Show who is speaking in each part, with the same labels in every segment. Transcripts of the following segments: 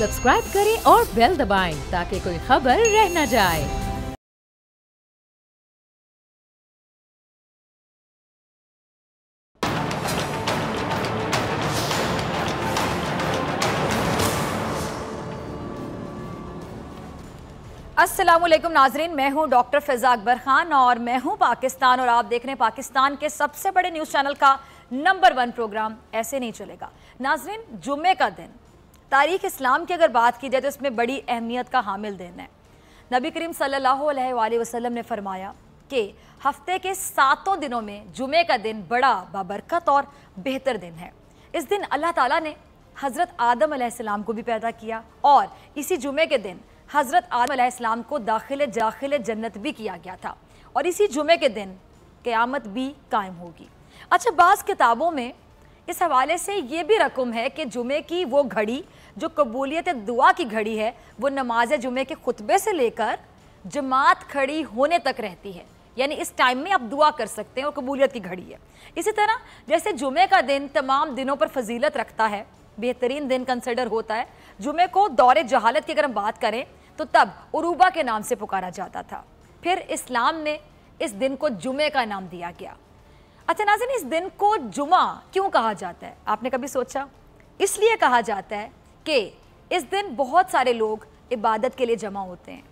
Speaker 1: Subscribe करें और bell दबाएं ताकि कोई खबर रह न जाए।
Speaker 2: अस्सलामुअलैकुम नाजरीन, मैं हूं डॉक्टर फ़िज़ा अकबर खान और मैं हूं पाकिस्तान और आप देख रहे हैं पाकिस्तान के सबसे बड़े न्यूज़ चैनल का नंबर 1 प्रोग्राम ऐसे नहीं चलेगा। नाजरीन, जुम्मे का दिन तारीख़ इस्लाम की अगर बात की जाए तो इसमें बड़ी अहमियत का हामिल दिन है। नबी करीम सल्लल्लाहु अलैहि वसल्लम ने फरमाया कि हफ्ते के 7 दिनों में जुम्मे का दिन बड़ा बाबरकत और बेहतर दिन है। इस दिन अल्लाह ताला ने हज़रत आदम अलैहिस्सलाम को भी पैदा किया और इसी जुम्मे के दिन हज़रत आदम अलैहिस्सलाम को दाखिल जन्नत भी किया गया था और इसी जुमे के दिन क़यामत भी कायम होगी। अच्छा, बाज़ किताबों में इस हवाले से ये भी रकम है कि जुमे की वो घड़ी जो कबूलियत दुआ की घड़ी है वो नमाज जुमे के खुतबे से लेकर जमात खड़ी होने तक रहती है, यानी इस टाइम में आप दुआ कर सकते हैं और कबूलियत की घड़ी है। इसी तरह जैसे जुमे का दिन तमाम दिनों पर फजीलत रखता है, बेहतरीन दिन कंसिडर होता है, जुमे को दौरे जहालत की अगर हम बात करें तो तब उरूबा के नाम से पुकारा जाता था, फिर इस्लाम ने इस दिन को जुमे का नाम दिया गया। अच्छा नाज़रीन, इस दिन को जुमा क्यों कहा जाता है, आपने कभी सोचा? इसलिए कहा जाता है कि इस दिन बहुत सारे लोग इबादत के लिए जमा होते हैं।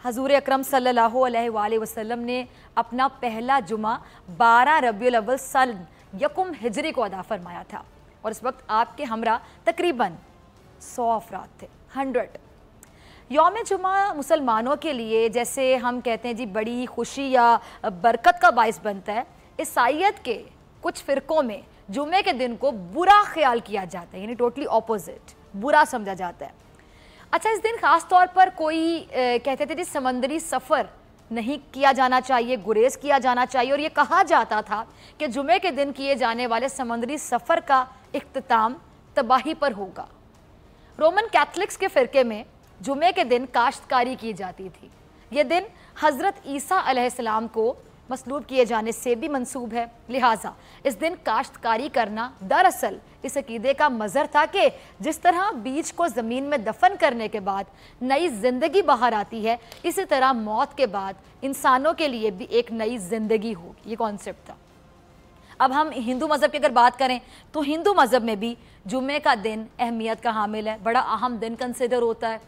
Speaker 2: हजूर अकरम सल्लल्लाहु अलैहि वसल्लम ने अपना पहला जुमा 12 रबीउल अव्वल सन यकुम हिजरी को अदा फरमाया था और इस वक्त आपके हमरा तकरीबन 100 अफराद थे, 100। यौम जुमा मुसलमानों के लिए जैसे हम कहते हैं जी बड़ी खुशी या बरकत का बाइस बनता है, ईसाईयत के कुछ फ़िरक़ों में जुमे के दिन को बुरा ख्याल किया जाता है, यानी टोटली ऑपोजिट, बुरा समझा जाता है। अच्छा, इस दिन ख़ास तौर पर कोई कहते थे जी समंदरी सफ़र नहीं किया जाना चाहिए, गुरेज किया जाना चाहिए और ये कहा जाता था कि जुमे के दिन किए जाने वाले समंदरी सफ़र का इख्तिताम तबाही पर होगा। रोमन कैथलिक्स के फ़िरके में जुमे के दिन काश्तकारी की जाती थी। ये दिन हज़रत ईसा अलैहिस्सलाम को मसलूब किए जाने से भी मंसूब है, लिहाजा इस दिन काश्तकारी करना दरअसल इस अकीदे का मज़हर था कि जिस तरह बीज को ज़मीन में दफन करने के बाद नई ज़िंदगी बाहर आती है, इसी तरह मौत के बाद इंसानों के लिए भी एक नई ज़िंदगी होगी, ये कॉन्सेप्ट था। अब हम हिंदू मज़हब की अगर बात करें तो हिंदू मज़हब में भी जुम्मे का दिन अहमियत का हामिल है, बड़ा अहम दिन कंसिडर होता है।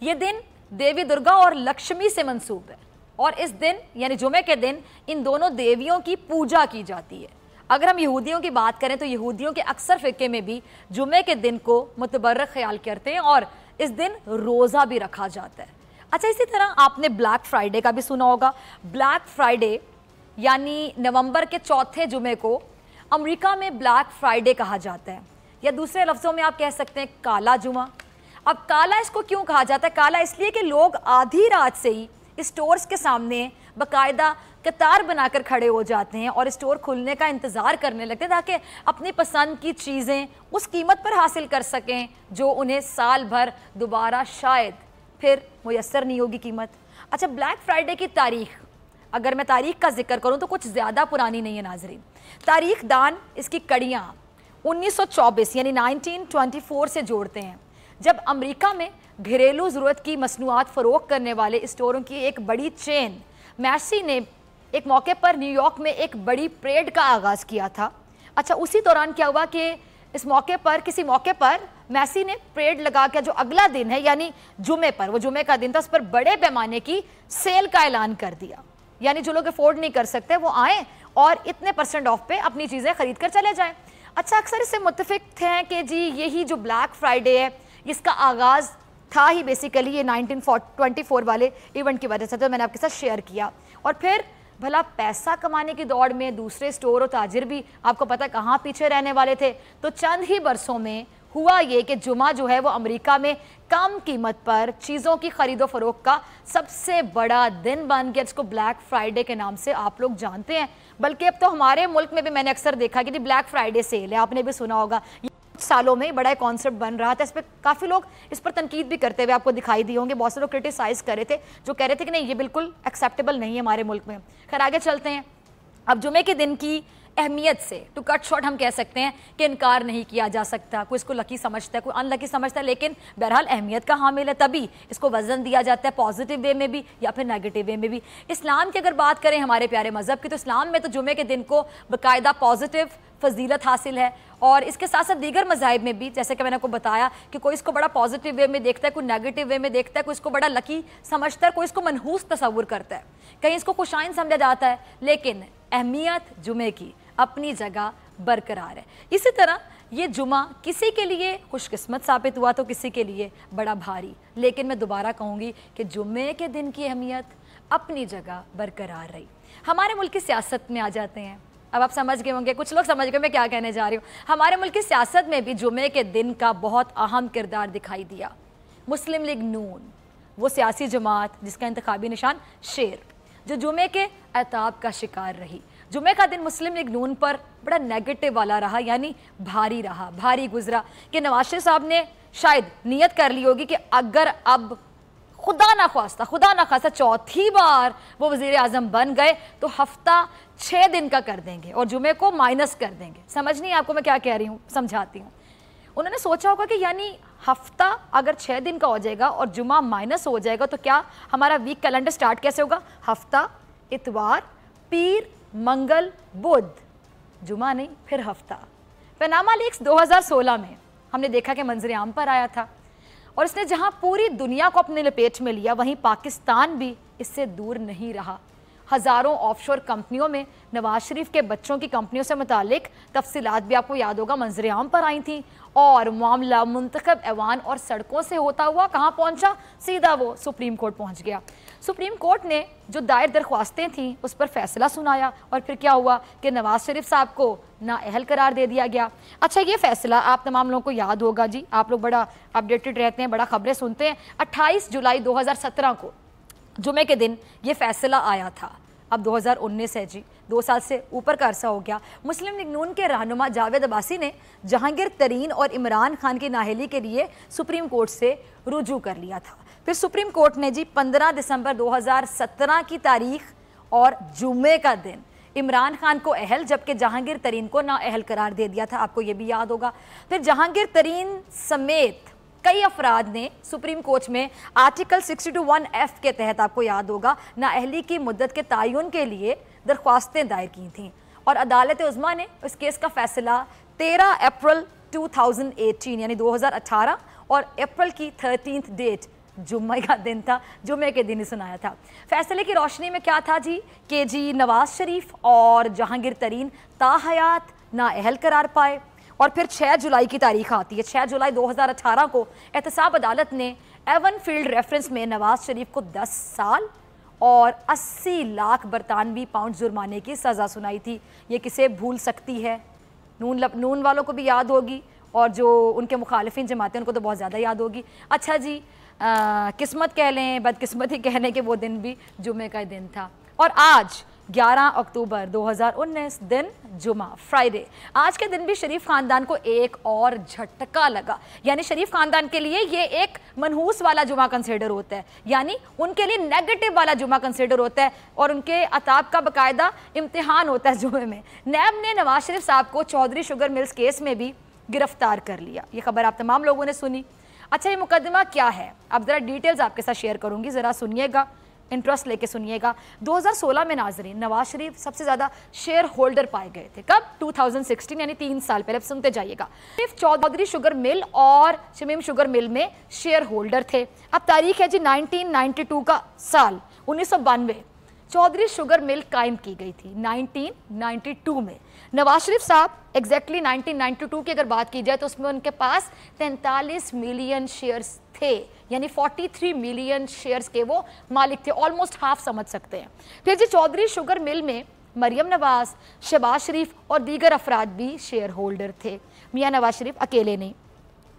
Speaker 2: ये दिन देवी दुर्गा और लक्ष्मी से मंसूब है और इस दिन यानी जुमे के दिन इन दोनों देवियों की पूजा की जाती है। अगर हम यहूदियों की बात करें तो यहूदियों के अक्सर फ़िक़े में भी जुमे के दिन को मुतबर्रक ख्याल करते हैं और इस दिन रोज़ा भी रखा जाता है। अच्छा, इसी तरह आपने ब्लैक फ्राइडे का भी सुना होगा। ब्लैक फ्राइडे यानी नवंबर के चौथे जुमे को अमेरिका में ब्लैक फ्राइडे कहा जाता है, या दूसरे लफ्ज़ों में आप कह सकते हैं काला जुमा। अब काला इसको क्यों कहा जाता है? काला इसलिए कि लोग आधी रात से ही स्टोर्स के सामने बाकायदा कतार बनाकर खड़े हो जाते हैं और स्टोर खुलने का इंतज़ार करने लगते हैं ताकि अपनी पसंद की चीज़ें उस कीमत पर हासिल कर सकें जो उन्हें साल भर दोबारा शायद फिर मुयस्सर नहीं होगी कीमत। अच्छा, ब्लैक फ्राइडे की तारीख़, अगर मैं तारीख़ का जिक्र करूँ तो कुछ ज़्यादा पुरानी नहीं है नाजरीन। तारीख़ दान इसकी कड़ियाँ 1924 यानी 1924 से जोड़ते हैं, जब अमेरिका में घरेलू ज़रूरत की मसनूआत फ़रोख्त करने वाले स्टोरों की एक बड़ी चेन मैसी ने एक मौके पर न्यूयॉर्क में एक बड़ी परेड का आगाज़ किया था। अच्छा, उसी दौरान क्या हुआ कि इस मौके पर किसी मौके पर मैसी ने परेड लगा के जो अगला दिन है यानी जुमे पर, वो जुमे का दिन था, उस पर बड़े पैमाने की सेल का ऐलान कर दिया, यानी जो लोग अफोर्ड नहीं कर सकते वो आएँ और इतने % ऑफ पे अपनी चीज़ें ख़रीद कर चले जाएँ। अच्छा, अक्सर इससे मुत्तफ़िक़ थे कि जी यही जो ब्लैक फ्राइडे है इसका आगाज़ था ही बेसिकली ये 1924 वाले इवेंट की वजह से, तो मैंने आपके साथ शेयर किया। और फिर भला पैसा कमाने की दौड़ में दूसरे स्टोर और ताजिर भी आपको पता कहाँ पीछे रहने वाले थे, तो चंद ही बरसों में हुआ ये कि जुमा जो है वो अमेरिका में कम कीमत पर चीज़ों की खरीदो फरोख्त का सबसे बड़ा दिन बन गया, जिसको ब्लैक फ्राइडे के नाम से आप लोग जानते हैं। बल्कि अब तो हमारे मुल्क में भी मैंने अक्सर देखा कि ब्लैक फ्राइडे सेल है, आपने भी सुना होगा, सालों में बड़ा कॉन्सेप्ट बन रहा था। इस पर काफ़ी लोग इस पर तनकीद भी करते हुए आपको दिखाई दिए होंगे, बहुत से लोग क्रिटिसाइज़ कर रहे थे जो कह रहे थे कि नहीं ये बिल्कुल एक्सेप्टेबल नहीं है हमारे मुल्क में। खैर आगे चलते हैं। अब जुमे के दिन की अहमियत से टू कट शॉर्ट हम कह सकते हैं कि इनकार नहीं किया जा सकता। कोई इसको लकी समझता है, कोई अनलकी समझता है, लेकिन बहरहाल अहमियत का हामिल है, तभी इसको वजन दिया जाता है, पॉजिटिव वे में भी या फिर नेगेटिव वे में भी। इस्लाम की अगर बात करें, हमारे प्यारे मजहब की, तो इस्लाम में तो जुमे के दिन को बाकायदा पॉजिटिव फजीलत हासिल है। और इसके साथ साथ दीगर मज़ाहिब में भी, जैसे कि मैंने आपको बताया कि कोई इसको बड़ा पॉजिटिव वे में देखता है, कोई नेगेटिव वे में देखता है, कोई इसको बड़ा लकी समझता है, कोई इसको मनहूस तस्वुर करता है, कहीं इसको खुशाइन समझा जाता है। लेकिन अहमियत जुमे की अपनी जगह बरकरार है। इसी तरह ये जुमा किसी के लिए खुशकिस्मत साबित हुआ तो किसी के लिए बड़ा भारी। लेकिन मैं दोबारा कहूँगी कि जुमे के दिन की अहमियत अपनी जगह बरकरार रही। हमारे मुल्क की सियासत में आ जाते हैं। अब आप समझ गए होंगे, कुछ लोग समझ गए मैं क्या कहने जा रही हूँ। हमारे मुल्क की सियासत में भी जुमे के दिन का बहुत अहम किरदार दिखाई दिया। मुस्लिम लीग नून, वो सियासी जमात जिसका इंतखाबी निशान शेर, जो जुमे के अताब का शिकार रही। जुमे का दिन मुस्लिम लीग नून पर बड़ा नेगेटिव वाला रहा, यानी भारी रहा, भारी गुजरा। कि नवाज शरीफ साहब ने शायद नियत कर ली होगी कि अगर अब खुदा ना खास्ता चौथी बार वो वज़ीर आज़म बन गए तो हफ्ता 6 दिन का कर देंगे और जुमे को माइनस कर देंगे। समझ नहीं आपको मैं क्या कह रही हूँ, समझाती हूँ। उन्होंने सोचा होगा कि यानी हफ्ता अगर 6 दिन का हो जाएगा और जुमा माइनस हो जाएगा तो क्या हमारा वीक कैलेंडर स्टार्ट कैसे होगा? हफ्ता, इतवार, पीर, मंगल, बुध, जुमा नहीं फिर हफ्ता। पनामा लीक्स 2016 में हमने देखा कि मंजर आम पर आया था और इसने जहां पूरी दुनिया को अपने लपेट में लिया, वहीं पाकिस्तान भी इससे दूर नहीं रहा। हज़ारों ऑफशोर कंपनियों में नवाज शरीफ के बच्चों की कंपनियों से मुतालिक तफसीलात भी आपको याद होगा मंजर आम पर आई थी और मामला मुंतखब ऐवान और सड़कों से होता हुआ कहाँ पहुँचा? सीधा वो सुप्रीम कोर्ट पहुँच गया। सुप्रीम कोर्ट ने जो दायर दरख्वास्तें थीं उस पर फैसला सुनाया और फिर क्या हुआ कि नवाज शरीफ साहब को नाअहल करार दे दिया गया। अच्छा, ये फैसला आप तमाम लोगों को याद होगा जी, आप लोग बड़ा अपडेटेड रहते हैं, बड़ा खबरें सुनते हैं। 28 जुलाई 2017 को जुमे के दिन ये फैसला आया था। अब 2019 है जी, 2 साल से ऊपर का अरसा हो गया। मुस्लिम लीग नून के रहनुमा जावेद अब्बासी ने जहांगीर तरीन और इमरान खान की नाअहली के लिए सुप्रीम कोर्ट से रुजू कर लिया था। फिर सुप्रीम कोर्ट ने जी 15 दिसंबर 2017 की तारीख और जुमे का दिन इमरान खान को अहल जबकि जहांगीर तरीन को नाअहल करार दे दिया था। आपको ये भी याद होगा। फिर जहांगीर तरीन समेत कई अफराद ने सुप्रीम कोर्ट में आर्टिकल 62(1)(f) के तहत, आपको याद होगा, नाअहली की मुद्दत के तयन के लिए दरख्वास्तें दायर की थीं और अदालत उज़्मा ने इस केस का फैसला 13 अप्रैल 2018 यानी 2018 और अप्रैल की 13th डेट जुम्मे का दिन था, जुम्मे के दिन ही सुनाया था। फैसले की रोशनी में क्या था जी कि जी नवाज शरीफ और जहांगीर तरीन ताहयात नाअहल करार पाए। और फिर 6 जुलाई की तारीख आती है। 6 जुलाई 2018 को एहतसाब अदालत ने एवन फील्ड रेफरेंस में नवाज शरीफ को 10 साल और 80 लाख बरतानवी पाउंड जुर्माने की सज़ा सुनाई थी। ये किसे भूल सकती है? नून वालों को भी याद होगी और जो उनके मुखालिफिन जमातें उनको तो बहुत ज़्यादा याद होगी। अच्छा जी, किस्मत कह लें, बदकिस्मती कह लें कि वो दिन भी जुमे का दिन था। और आज 11 अक्टूबर 2019 दिन जुमा, फ्राइडे। आज के दिन भी शरीफ खानदान को एक और झटका लगा, यानी शरीफ खानदान के लिए ये एक मनहूस वाला जुमा कंसिडर होता है, यानी उनके लिए नेगेटिव वाला जुमा कंसिडर होता है और उनके अताब का बाकायदा इम्तिहान होता है जुमे में। नैब ने नवाज शरीफ साहब को चौधरी शुगर मिल्स केस में भी गिरफ्तार कर लिया। ये खबर आप तमाम लोगों ने सुनी। अच्छा, ये मुकदमा क्या है? अब ज़रा डिटेल्स आपके साथ शेयर करूँगी, ज़रा सुनिएगा, इंटरेस्ट लेके सुनिएगा। 2016 में नाजरीन नवाज शरीफ सबसे ज़्यादा शेयर होल्डर पाए गए थे। कब? 2016 यानी 3 साल पहले। सुनते जाइएगा। सिर्फ चौधरी शुगर मिल और शमीम शुगर मिल में शेयर होल्डर थे। अब तारीख है जी 1992 का साल, 1992 चौधरी शुगर मिल कायम की गई थी 1992 में। नवाज शरीफ साहब एग्जैक्टली 1992 की अगर बात की जाए तो उसमें उनके पास 43 मिलियन शेयर्स थे, यानी 43 मिलियन शेयर्स के वो मालिक थे, ऑलमोस्ट हाफ समझ सकते हैं। फिर जी चौधरी शुगर मिल में मरियम नवाज, शहबाज शरीफ और दीगर अफराद भी शेयर होल्डर थे, मियाँ नवाज शरीफ अकेले नहीं।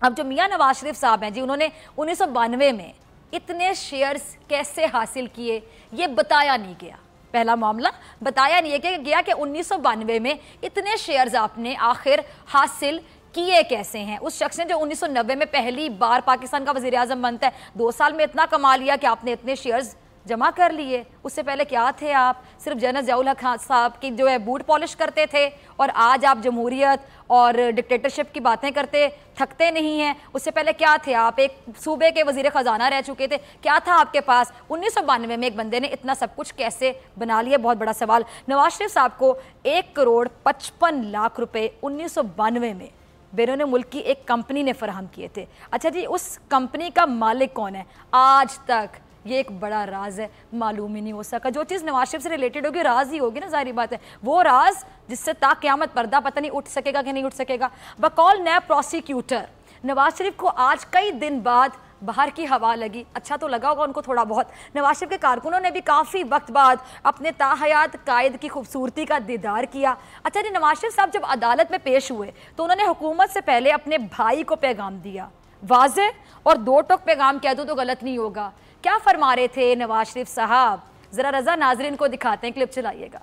Speaker 2: अब जो मियाँ नवाज शरीफ साहब हैं जी, उन्होंने 1992 में इतने शेयर्स कैसे हासिल किए ये बताया नहीं गया। पहला मामला बताया नहीं गया कि 1992 में इतने शेयर्स आपने आखिर हासिल किए कैसे हैं। उस शख्स ने जो 1990 में पहली बार पाकिस्तान का वज़ीर आज़म बनता है, 2 साल में इतना कमा लिया कि आपने इतने शेयर्स जमा कर लिए। उससे पहले क्या थे आप? सिर्फ जनरल ज़ियाउल हक खान साहब की जो है बूट पॉलिश करते थे, और आज आप जमहूरियत और डिक्टेटरशिप की बातें करते थकते नहीं हैं। उससे पहले क्या थे आप? एक सूबे के वजीर ख़जाना रह चुके थे। क्या था आपके पास? 1992 में एक बंदे ने इतना सब कुछ कैसे बना लिया? बहुत बड़ा सवाल। नवाज शरीफ साहब को 1,55,00,000 रुपए 1992 में बैरून मुल्क की एक कंपनी ने फराहम किए थे। अच्छा जी, उस कंपनी का मालिक कौन है? आज तक ये एक बड़ा राज है, मालूम ही नहीं हो सका। जो चीज़ नवाज शरीफ से रिलेटेड होगी राज ही होगी ना, जाहिर बात है। वो राज जिससे क़यामत पर्दा पता नहीं उठ सकेगा कि नहीं उठ सकेगा। बकौल नया प्रोसिक्यूटर नवाज शरीफ को आज कई दिन बाद बाहर की हवा लगी। अच्छा तो लगा होगा उनको थोड़ा बहुत। नवाज शरीफ के कारकुनों ने भी काफ़ी वक्त बाद अपने ताहयात कायद की खूबसूरती का दीदार किया। अच्छा जी, नवाज शरीफ साहब जब अदालत में पेश हुए तो उन्होंने हुकूमत से पहले अपने भाई को पैगाम दिया, वाज़े और दो टोक पैगाम कह दो तो गलत नहीं होगा। क्या फरमा रहे थे नवाज शरीफ साहब? जरा रजा नाजरीन को दिखाते हैं, क्लिप चलाइएगा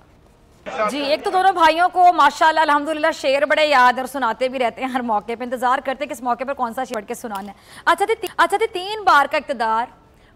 Speaker 2: जी। एक तो दोनों भाइयों को माशाल्लाह अल्हम्दुलिल्लाह शेर बड़े याद और सुनाते भी रहते हैं हर मौके पे। इंतजार करते हैं किस मौके पर कौन सा शेर के सुनाना है। अच्छा थी 3 बार का इक़्तिदार,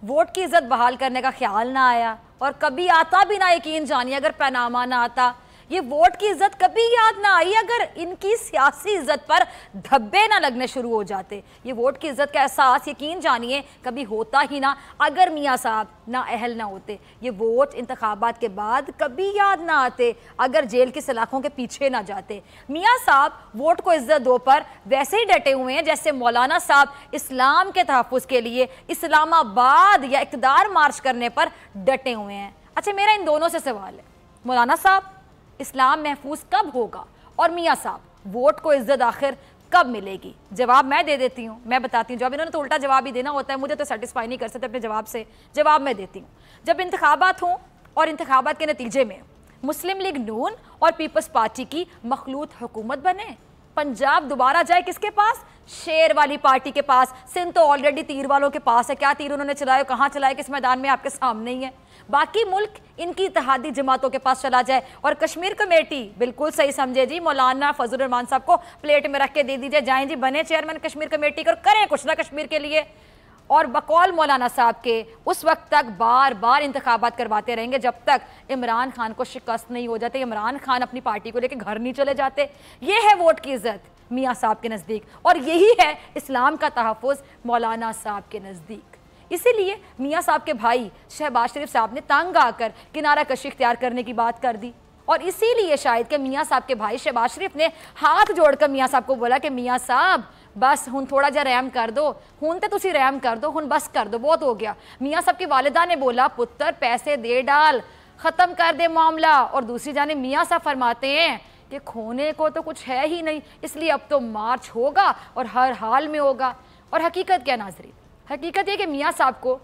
Speaker 2: वोट की इज्जत बहाल करने का ख्याल ना आया, और कभी आता भी ना, यकीन जानिए अगर पैनामा ना आता। ये वोट की इज्जत कभी याद ना आई अगर इनकी सियासी इज्जत पर धब्बे ना लगने शुरू हो जाते। ये वोट की इज्जत का एहसास यकीन जानिए कभी होता ही ना अगर मियाँ साहब ना अहल ना होते। ये वोट इंतखाबात के बाद कभी याद ना आते अगर जेल की सलाखों के पीछे ना जाते। मियाँ साहब वोट को इज्जत दो पर वैसे ही डटे हुए हैं जैसे मौलाना साहब इस्लाम के तहफ़्फ़ुज़ के लिए इस्लामाबाद या इक़्तिदार मार्च करने पर डटे हुए हैं। अच्छा, मेरा इन दोनों से सवाल है, मौलाना साहब इस्लाम महफूज कब होगा, और मियाँ साहब वोट को इज्जत आखिर कब मिलेगी? जवाब मैं दे देती हूँ, मैं बताती हूँ। जवाब इन्होंने तो उल्टा जवाब ही देना होता है, मुझे तो सेटिस्फाई नहीं कर सकते अपने जवाब से। जवाब मैं देती हूँ, जब इंतखाबात हों और इंतखाबात के नतीजे में मुस्लिम लीग नून और पीपल्स पार्टी की मखलूत हुकूमत बने, पंजाब दोबारा जाए किसके पास? शेर वाली पार्टी के पास। सिंध तो ऑलरेडी तीर वालों के पास है। क्या तीर उन्होंने चलाए, कहाँ चलाए, किस मैदान में, आपके सामने ही है। बाकी मुल्क इनकी इत्तेहादी जमातों के पास चला जाए, और कश्मीर कमेटी बिल्कुल सही समझे जी, मौलाना फजल रहमान साहब को प्लेट में रख के दे दीजिए, जाएं जी बने चेयरमैन कश्मीर कमेटी और करें कुछ ना कश्मीर के लिए। और बकौल मौलाना साहब के उस वक्त तक बार बार इंतखाबात करवाते रहेंगे जब तक इमरान खान को शिकस्त नहीं हो जाते, इमरान खान अपनी पार्टी को लेकर घर नहीं चले जाते। ये है वोट की इज्जत मियाँ साहब के नज़दीक, और यही है इस्लाम का तहफ़्फ़ुज़ मौलाना साहब के नज़दीक। इसीलिए मियाँ साहब के भाई शहबाज शरीफ साहब ने तंग आकर किनारा कशी इख्तियार करने की बात कर दी, और इसीलिए शायद कि मियाँ साहब के भाई शहबाज शरीफ ने हाथ जोड़कर मियाँ साहब को बोला कि मियाँ साहब बस हुन थोड़ा जा रहम कर दो, हुन तो तुसी रहम कर दो, हुन बस कर दो, बहुत हो गया। मियाँ साहब की वालिदा ने बोला पुत्र पैसे दे डाल, ख़त्म कर दे मामला। और दूसरी जाने मियाँ साहब फरमाते हैं कि खोने को तो कुछ है ही नहीं, इसलिए अब तो मार्च होगा और हर हाल में होगा। और हकीकत क्या नाज़रीन? हकीकत ये कि मियाँ साहब को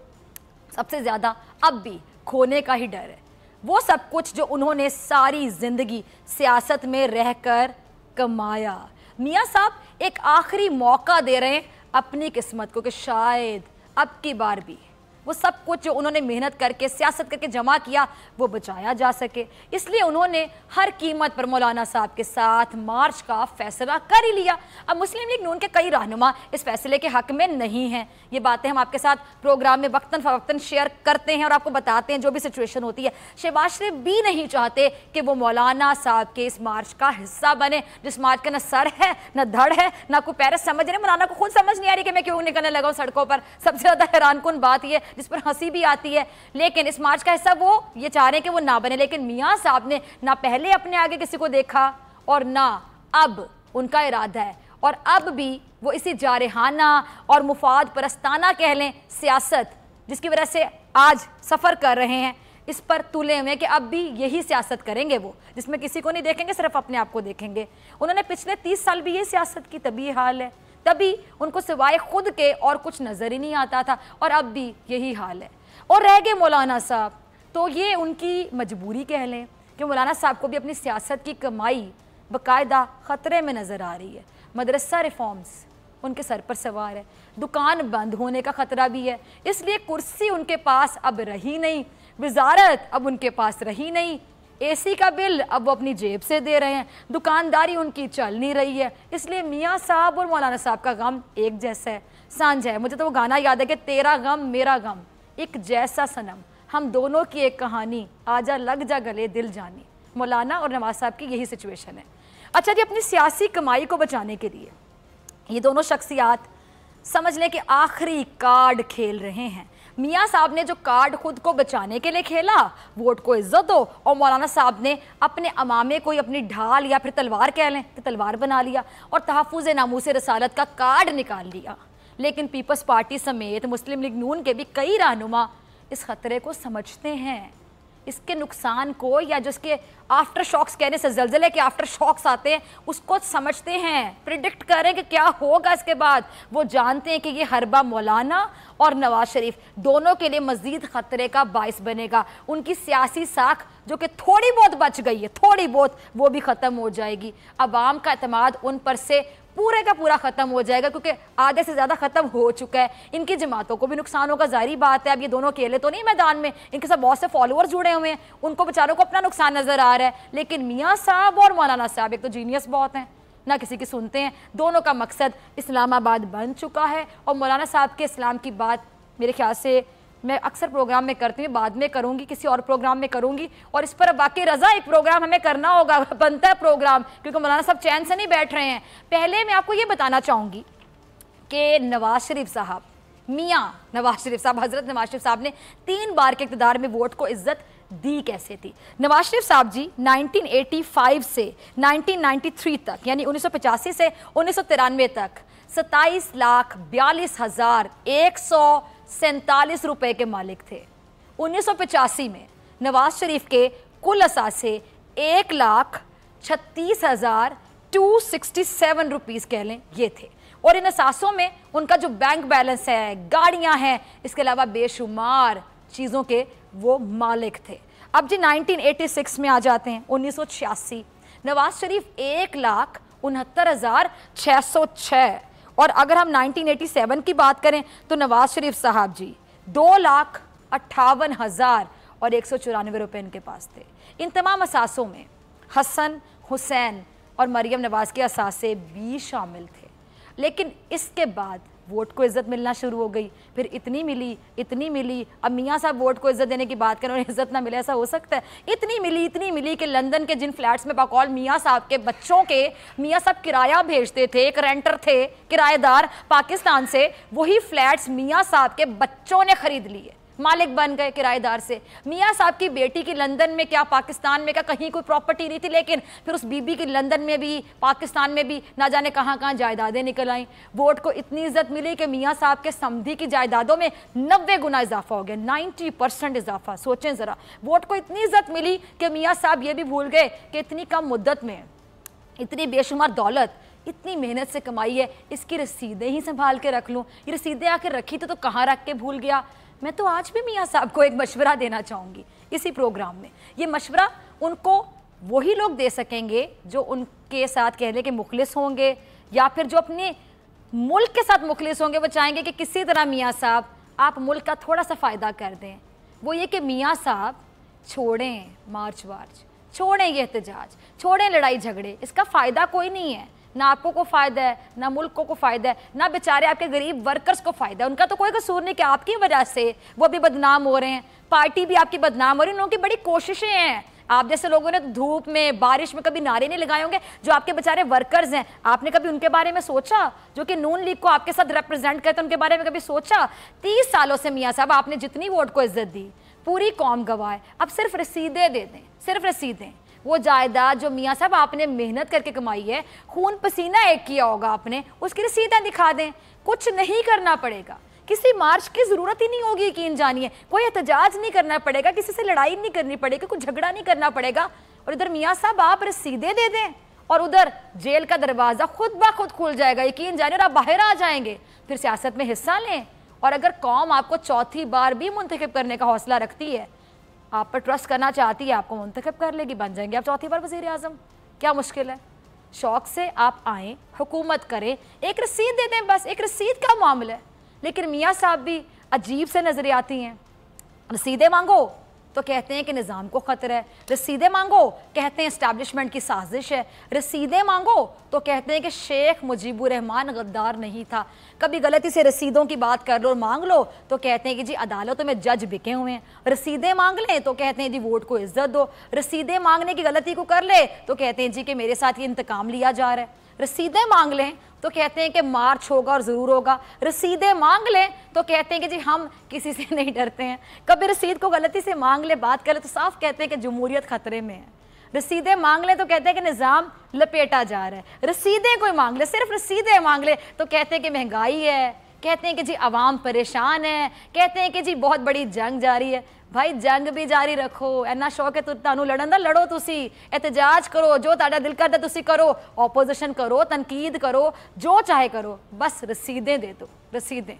Speaker 2: सबसे ज़्यादा अब भी खोने का ही डर है। वो सब कुछ जो उन्होंने सारी ज़िंदगी सियासत में रहकर कमाया, मियाँ साहब एक आखिरी मौका दे रहे हैं अपनी किस्मत को कि शायद अब की बार भी वो सब कुछ जो उन्होंने मेहनत करके सियासत करके जमा किया वो बचाया जा सके। इसलिए उन्होंने हर कीमत पर मौलाना साहब के साथ मार्च का फैसला कर ही लिया। अब मुस्लिम लीग नून के कई रहनुमा इस फैसले के हक में नहीं हैं। ये बातें हम आपके साथ प्रोग्राम में वक्तन फवक्तन शेयर करते हैं और आपको बताते हैं जो भी सिचुएशन होती है। शहबाज शरीफ भी नहीं चाहते कि वो मौलाना साहब के इस मार्च का हिस्सा बने, जिस मार्च का न सर है न धड़ है न कोई पैर समझ रहे। मौलाना को खुद समझ नहीं आ रही कि मैं क्यों निकलने लगा हूँ सड़कों पर। सबसे ज़्यादा हैरानकुन बात यह जिस पर हंसी भी आती है, लेकिन इस मार्च का हिस्सा वो ये चाह रहे हैं कि वो ना बने। लेकिन मियाँ साहब ने ना पहले अपने आगे किसी को देखा और ना अब उनका इरादा है, और अब भी वो इसी जारहाना और मुफाद परस्ताना कह लें सियासत जिसकी वजह से आज सफ़र कर रहे हैं, इस पर तुले हुए कि अब भी यही सियासत करेंगे वो, जिसमें किसी को नहीं देखेंगे, सिर्फ अपने आप को देखेंगे। उन्होंने पिछले 30 साल भी ये सियासत की, तभी हाल है, तभी उनको सिवाय खुद के और कुछ नज़र ही नहीं आता था, और अब भी यही हाल है। और रह गए मौलाना साहब, तो ये उनकी मजबूरी कह लें कि मौलाना साहब को भी अपनी सियासत की कमाई बाकायदा ख़तरे में नज़र आ रही है। मदरसा रिफॉर्म्स उनके सर पर सवार है, दुकान बंद होने का ख़तरा भी है, इसलिए कुर्सी उनके पास अब रही नहीं, वजारत अब उनके पास रही नहीं, एसी का बिल अब वो अपनी जेब से दे रहे हैं, दुकानदारी उनकी चल नहीं रही है। इसलिए मियाँ साहब और मौलाना साहब का गम एक जैसा है, सांझ है। मुझे तो वो गाना याद है कि तेरा गम मेरा गम एक जैसा सनम, हम दोनों की एक कहानी, आजा लग जा गले दिल जानी। मौलाना और नवाज साहब की यही सिचुएशन है। अच्छा जी, अपनी सियासी कमाई को बचाने के लिए ये दोनों शख्सियात समझ लें कि आखिरी कार्ड खेल रहे हैं। मियाँ साहब ने जो कार्ड खुद को बचाने के लिए खेला, वोट को इज्जत दो, और मौलाना साहब ने अपने अमामे को अपनी ढाल या फिर तलवार कह लें तो तलवार बना लिया और तहफ़्फ़ुज़ नामूस रसालत का कार्ड निकाल लिया। लेकिन पीपल्स पार्टी समेत मुस्लिम लीग नून के भी कई रहनुमा इस खतरे को समझते हैं, इसके नुकसान को, या जो इसके आफ्टर शॉक्स कहने से ज़लज़ले के आफ्टर शॉक्स आते हैं उसको समझते हैं, प्रिडिक्ट करें कि क्या होगा इसके बाद। वो जानते हैं कि ये हरबा मौलाना और नवाज शरीफ दोनों के लिए मज़ीद ख़तरे का बाइस बनेगा। उनकी सियासी साख जो कि थोड़ी बहुत बच गई है, थोड़ी बहुत, वो भी ख़त्म हो जाएगी। अवाम का एतमाद उन पर से पूरे का पूरा ख़त्म हो जाएगा, क्योंकि आधे से ज़्यादा ख़त्म हो चुका है। इनकी जमातों को भी नुकसान होगा, ज़ाहिर बात है। अब ये दोनों अकेले तो नहीं मैदान में, इनके साथ बहुत से फॉलोअर्स जुड़े हुए हैं, उनको बेचारों को अपना नुकसान नज़र आ रहा है। लेकिन मियाँ साहब और मौलाना साहब एक तो जीनियस बहुत हैं, ना किसी की सुनते हैं। दोनों का मकसद इस्लामाबाद बन चुका है। और मौलाना साहब के इस्लाम की बात मेरे ख्याल से मैं अक्सर प्रोग्राम में करती हूँ, बाद में करूँगी, किसी और प्रोग्राम में करूँगी, और इस पर बाकी रज़ा एक प्रोग्राम हमें करना होगा, बनता है प्रोग्राम, क्योंकि मौलाना साहब चैन से नहीं बैठ रहे हैं। पहले मैं आपको ये बताना चाहूँगी कि नवाज शरीफ साहब, मियाँ नवाज शरीफ साहब, हज़रत नवाज शरीफ साहब ने 3 बार के इक़्तिदार में वोट को इज्जत दी कैसे थी। नवाज शरीफ साहब जी 1985 से 1993 तक, यानी 1985 से 1993 तक 27,42,147 रुपए के मालिक थे। 1985 में नवाज शरीफ के कुल असासे 1,36,267 रुपीज़ कह लें ये थे, और इन असासों में उनका जो बैंक बैलेंस है, गाड़ियां हैं, इसके अलावा बेशुमार चीज़ों के वो मालिक थे। अब जी 1986 में आ जाते हैं, 1986, नवाज शरीफ 1,69,606, और अगर हम 1987 की बात करें तो नवाज शरीफ साहब जी 2,58,194 रुपए इनके पास थे। इन तमाम असासों में हसन, हुसैन और मरियम नवाज के असासे भी शामिल थे। लेकिन इसके बाद वोट को इज्जत मिलना शुरू हो गई, फिर इतनी मिली। अब मियाँ साहब वोट को इज्जत देने की बात करें और इज्जत ना मिले, ऐसा हो सकता है? इतनी मिली कि लंदन के जिन फ्लैट्स में बकौल मियाँ साहब के बच्चों के मियाँ साहब किराया भेजते थे, एक रेंटर थे, किराएदार पाकिस्तान से, वही फ्लैट्स मियाँ साहब के बच्चों ने खरीद लिए, मालिक बन गए किराएदार से। मियाँ साहब की बेटी की लंदन में क्या, पाकिस्तान में क्या, कहीं कोई प्रॉपर्टी नहीं थी, लेकिन फिर उस बीबी की लंदन में भी, पाकिस्तान में भी ना जाने कहाँ कहाँ जायदादें निकल आईं। वोट को इतनी इज्जत मिली कि मियाँ साहब के समधी की जायदादों में 90 गुना इजाफा हो गया, 90% इजाफा। सोचें ज़रा, वोट को इतनी इज्जत मिली कि मियाँ साहब ये भी भूल गए कि इतनी कम मुद्दत में इतनी बेशुमार दौलत, इतनी मेहनत से कमाई है, इसकी रसीदें ही संभाल के रख लूँ। ये रसीदें आके रखी तो कहाँ रख के भूल गया। मैं तो आज भी मियाँ साहब को एक मशवरा देना चाहूँगी इसी प्रोग्राम में। ये मशवरा उनको वही लोग दे सकेंगे जो उनके साथ कह लें कि मुखलिस होंगे, या फिर जो अपने मुल्क के साथ मुखलिस होंगे। वो चाहेंगे कि किसी तरह मियाँ साहब आप मुल्क का थोड़ा सा फ़ायदा कर दें। वो ये कि मियाँ साहब छोड़ें मार्च वार्च, छोड़ें ये एहतजाज, छोड़ें लड़ाई झगड़े, इसका फ़ायदा कोई नहीं है। ना आपको को फ़ायदा है, ना मुल्क को फ़ायदा है, ना बेचारे आपके गरीब वर्कर्स को फ़ायदा है। उनका तो कोई कसूर नहीं कि आपकी वजह से वो भी बदनाम हो रहे हैं, पार्टी भी आपकी बदनाम हो रही है। उन लोगों की बड़ी कोशिशें हैं। आप जैसे लोगों ने धूप में, बारिश में कभी नारे नहीं लगाए होंगे। जो आपके बेचारे वर्कर्स हैं, आपने कभी उनके बारे में सोचा? जो कि नून लीग को आपके साथ रिप्रेजेंट करते हैं, उनके बारे में कभी सोचा? 30 सालों से मियाँ साहब आपने जितनी वोट को इज्जत दी, पूरी कौम गवाह है। अब सिर्फ रसीदें दे दें, सिर्फ रसीदें। वो जायदाद जो मियाँ साहब आपने मेहनत करके कमाई है, खून पसीना एक किया होगा आपने, उसकी रसीदें दिखा दें। कुछ नहीं करना पड़ेगा, किसी मार्च की ज़रूरत ही नहीं होगी, यकीन जानिए। कोई एहतजाज नहीं करना पड़ेगा, किसी से लड़ाई नहीं करनी पड़ेगी, कोई झगड़ा नहीं करना पड़ेगा। और इधर मियाँ साहब आप रसीदें दे दें, और उधर जेल का दरवाज़ा खुद ब खुद खुल जाएगा, यकीन जानिए। और आप बाहर आ जाएंगे, फिर सियासत में हिस्सा लें। और अगर कौम आपको चौथी बार भी मुंतखब करने का हौसला रखती है, आप पर ट्रस्ट करना चाहती है, आपको मुंतखब कर लेगी, बन जाएंगे आप चौथी बार वज़ीर आज़म। क्या मुश्किल है? शौक से आप आएँ, हुकूमत करें, एक रसीद दे दें, बस एक रसीद का मामला है। लेकिन मियाँ साहब भी अजीब से नजर आती हैं। रसीदें मांगो, तो कहते हैं कि निज़ाम को ख़तरा है। रसीदें मांगो, कहते हैं इस्टेब्लिशमेंट की साजिश है। रसीदें मांगो तो कहते हैं कि शेख मुजीबुर रहमान गद्दार नहीं था। कभी गलती से रसीदों की बात कर लो और मांग लो तो कहते हैं कि जी अदालतों में जज बिके हुए हैं। रसीदें मांग लें तो कहते हैं जी वोट को इज्जत दो। रसीदें मांगने की गलती को कर ले तो कहते हैं जी कि मेरे साथ ये इंतकाम लिया जा रहा है। रसीदें मांग लें तो कहते हैं कि मार्च होगा और ज़रूर होगा। रसीदें मांग लें तो कहते हैं कि जी हम किसी से नहीं डरते हैं। कभी रसीद को गलती से मांग ले, बात कर ले तो साफ कहते हैं कि जमहूरियत खतरे में है। रसीदें मांग ले तो कहते हैं कि निज़ाम लपेटा जा रहा है। रसीदें कोई मांग ले, सिर्फ रसीदें मांग ले तो कहते हैं कि महंगाई है, कहते हैं कि जी अवाम परेशान है, कहते हैं कि जी बहुत बड़ी जंग जारी है। भाई जंग भी जारी रखो, इन्ना शौक है तुहानू लड़न दा, लड़ो तुसी, एहतजाज करो, जो तुहाडा दिल करदा तुसी करो, ऑपोजिशन करो, तनकीद करो, जो चाहे करो, बस रसीदें दे दो, रसीदें।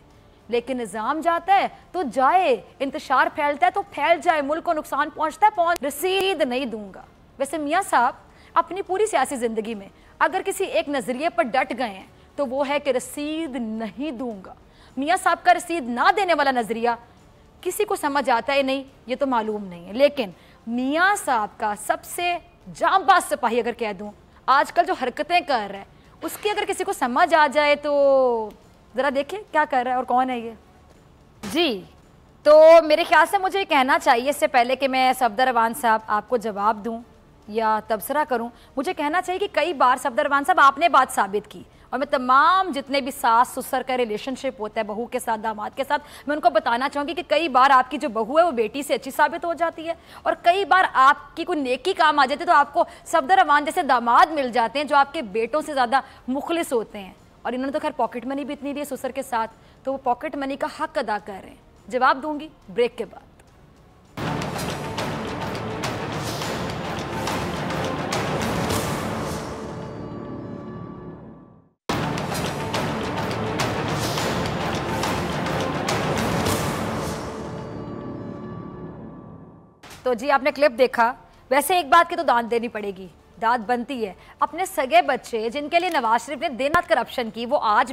Speaker 2: लेकिन निज़ाम जाता है तो जाए, इंतशार फैलता है तो फैल जाए, मुल्क को नुकसान पहुंचता है पहुंच, रसीद नहीं दूंगा। वैसे मियाँ साहब अपनी पूरी सियासी ज़िंदगी में अगर किसी एक नज़रिए पर डट गए हैं तो वो है कि रसीद नहीं दूंगा। मियाँ साहब का रसीद ना देने वाला नज़रिया किसी को समझ आता है नहीं, ये तो मालूम नहीं है, लेकिन मियाँ साहब का सबसे जांबाज सिपाही अगर कह दूं, आजकल जो हरकतें कर रहा है उसकी अगर किसी को समझ आ जाए तो ज़रा देखिए क्या कर रहा है और कौन है ये जी। तो मेरे ख्याल से मुझे कहना चाहिए इससे पहले कि मैं सफदर रवान साहब आपको जवाब दूं या तबसरा करूं, मुझे कहना चाहिए कि कई बार सफदर रवान साहब आपने बात साबित की और मैं तमाम जितने भी सास ससुर का रिलेशनशिप होता है बहू के साथ, दामाद के साथ, मैं उनको बताना चाहूँगी कि कई बार आपकी जो बहू है वो बेटी से अच्छी साबित हो जाती है और कई बार आपकी कोई नेकी काम आ जाती है तो आपको सफदर रवान जैसे दामाद मिल जाते हैं जो आपके बेटों से ज़्यादा मुखलिस होते हैं। और इन्होंने तो खैर पॉकेट मनी भी इतनी दी है ससुर के साथ, तो वो पॉकेट मनी का हक अदा कर रहे हैं। जवाब दूंगी ब्रेक के बाद। तो जी आपने क्लिप देखा, वैसे एक बात की तो दाद देनी पड़ेगी, दाद बनती है। अपने सगे बच्चे जिनके लिए नवाज शरीफ ने दिन रात करप्शन की वो आज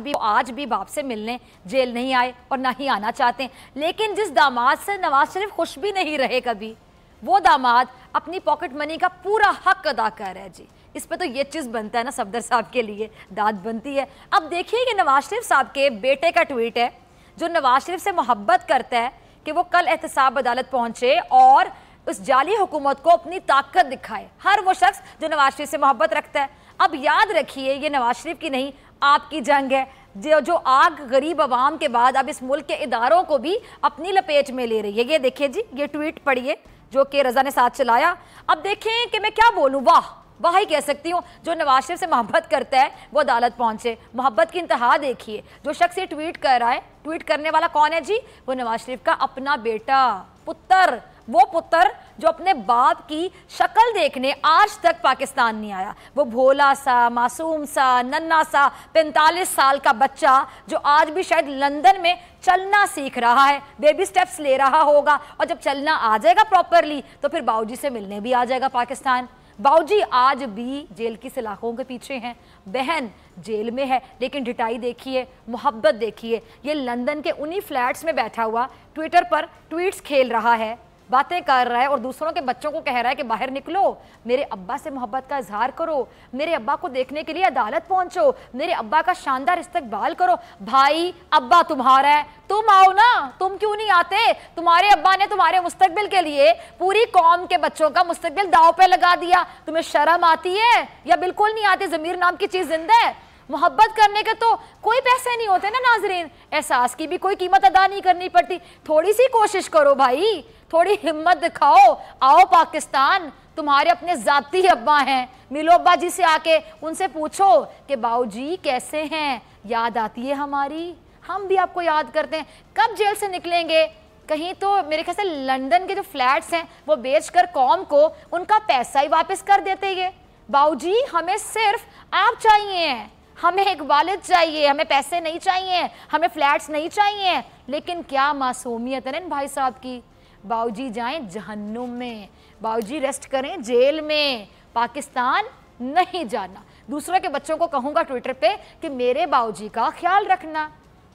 Speaker 2: भी बाप से मिलने जेल नहीं आए और ना ही आना चाहते हैं। लेकिन जिस दामाद से नवाज शरीफ खुश भी नहीं रहे कभी, वो दामाद अपनी पॉकेट मनी का पूरा हक अदा कर रहा है जी। इस पर तो ये चीज़ बनता है ना सफदर साहब के लिए दाद बनती है। अब देखिए कि नवाज शरीफ साहब के बेटे का ट्वीट है जो नवाज शरीफ से मोहब्बत करता है कि वो कल एहतसाब अदालत पहुंचे और उस जाली हुकूमत को अपनी ताकत दिखाए। हर वो शख्स जो नवाज शरीफ से मोहब्बत रखता है। अब याद रखिए ये नवाज शरीफ की नहीं आपकी जंग है जो आग गरीब आवाम के बाद अब इस मुल्क के इदारों को भी अपनी लपेट में ले रही है। ये देखिए जी, ये ट्वीट पढ़िए जो कि रजा ने साथ चलाया। अब देखें कि मैं क्या बोलूँ, वाह ही कह सकती हूँ। जो नवाज शरीफ से मोहब्बत करता है वो अदालत पहुंचे, मोहब्बत की इंतहा देखिए। जो शख्स ये ट्वीट कर रहा है, ट्वीट करने वाला कौन है जी? वो नवाज शरीफ का अपना बेटा, पुत्र, वो पुत्र जो अपने बाप की शक्ल देखने आज तक पाकिस्तान नहीं आया। वो भोला सा, मासूम सा, नन्ना सा 45 साल का बच्चा जो आज भी शायद लंदन में चलना सीख रहा है, बेबी स्टेप्स ले रहा होगा और जब चलना आ जाएगा प्रॉपरली तो फिर बाऊजी से मिलने भी आ जाएगा पाकिस्तान। बाऊजी आज भी जेल की सलाखों के पीछे हैं, बहन जेल में है, लेकिन ढिटाई देखिए, मोहब्बत देखिए। ये लंदन के उन्हीं फ्लैट्स में बैठा हुआ ट्विटर पर ट्वीट्स खेल रहा है, बातें कर रहा है और दूसरों के बच्चों को कह रहा है कि बाहर निकलो, मेरे अब्बा से मोहब्बत का इजहार करो, मेरे अब्बा को देखने के लिए अदालत पहुंचो, मेरे अब्बा का शानदार इस्तकबाल करो। भाई अब्बा तुम्हारा है, तुम आओ ना, तुम क्यों नहीं आते? तुम्हारे अब्बा ने तुम्हारे मुस्तकबिल के लिए पूरी कौम के बच्चों का मुस्तकबिल दाव पे लगा दिया। तुम्हें शर्म आती है या बिल्कुल नहीं आती? ज़मीर नाम की चीज़ जिंदा है। मोहब्बत करने के तो कोई पैसे नहीं होते ना नाजरीन, एहसास की भी कोई कीमत अदा नहीं करनी पड़ती। थोड़ी सी कोशिश करो भाई, थोड़ी हिम्मत दिखाओ, आओ पाकिस्तान, तुम्हारे अपने जाती अब्बा हैं, मिलो अब्बा जी से आके, उनसे पूछो कि बाऊजी कैसे हैं, याद आती है हमारी, हम भी आपको याद करते हैं। कब जेल से निकलेंगे? कहीं तो मेरे ख्याल से लंदन के जो फ्लैट्स हैं वो बेचकर कौम को उनका पैसा ही वापस कर देते। ये बाऊजी हमें सिर्फ आप चाहिए, हमें एक वालिद चाहिए, हमें पैसे नहीं चाहिए, हमें फ्लैट्स नहीं चाहिए। लेकिन क्या मासूमियत है ना इन भाई साहब की। बाऊजी जाएं जहन्नुम में, बाऊजी रेस्ट करें जेल में, पाकिस्तान नहीं जाना। दूसरों के बच्चों को कहूँगा ट्विटर पे कि मेरे बाऊजी का ख्याल रखना।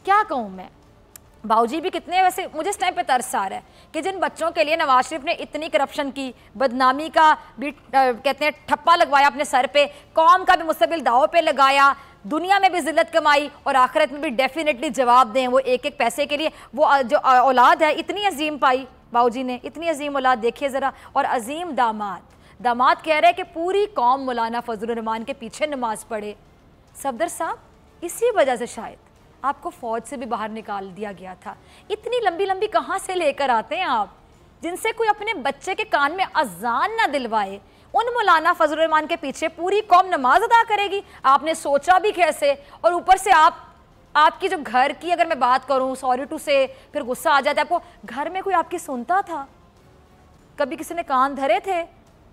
Speaker 2: क्या कहूँ मैं, बाऊजी भी कितने, वैसे मुझे इस टाइम पे तरस आ रहा है कि जिन बच्चों के लिए नवाज शरीफ ने इतनी करप्शन की, बदनामी का भी कहते हैं ठप्पा लगवाया अपने सर पे, कौम का भी मुस्तकबिल दाव पे लगाया, दुनिया में भी जिल्लत कमाई और आखिरत में भी डेफिनेटली जवाब दें वो एक एक पैसे के लिए। वो जो औलाद है इतनी अजीम पाई बाऊजी ने, इतनी अजीम औलाद देखिए ज़रा, और अजीम दामाद कह रहे हैं कि पूरी कौम मौलाना फजलुर रहमान के पीछे नमाज पढ़े। सफदर साहब, इसी वजह से शायद आपको फौज से भी बाहर निकाल दिया गया था। इतनी लंबी लंबी कहाँ से लेकर आते हैं आप, जिनसे कोई अपने बच्चे के कान में अजान ना दिलवाए। उन मौलाना फजलुर रहमान के पीछे पूरी कौम नमाज अदा करेगी, आपने सोचा भी कैसे? और ऊपर से आपकी जो घर की अगर मैं बात करूं, सॉरी टू से, फिर गुस्सा आ जाता है आपको, घर में कोई आपकी सुनता था? कभी किसी ने कान धरे थे?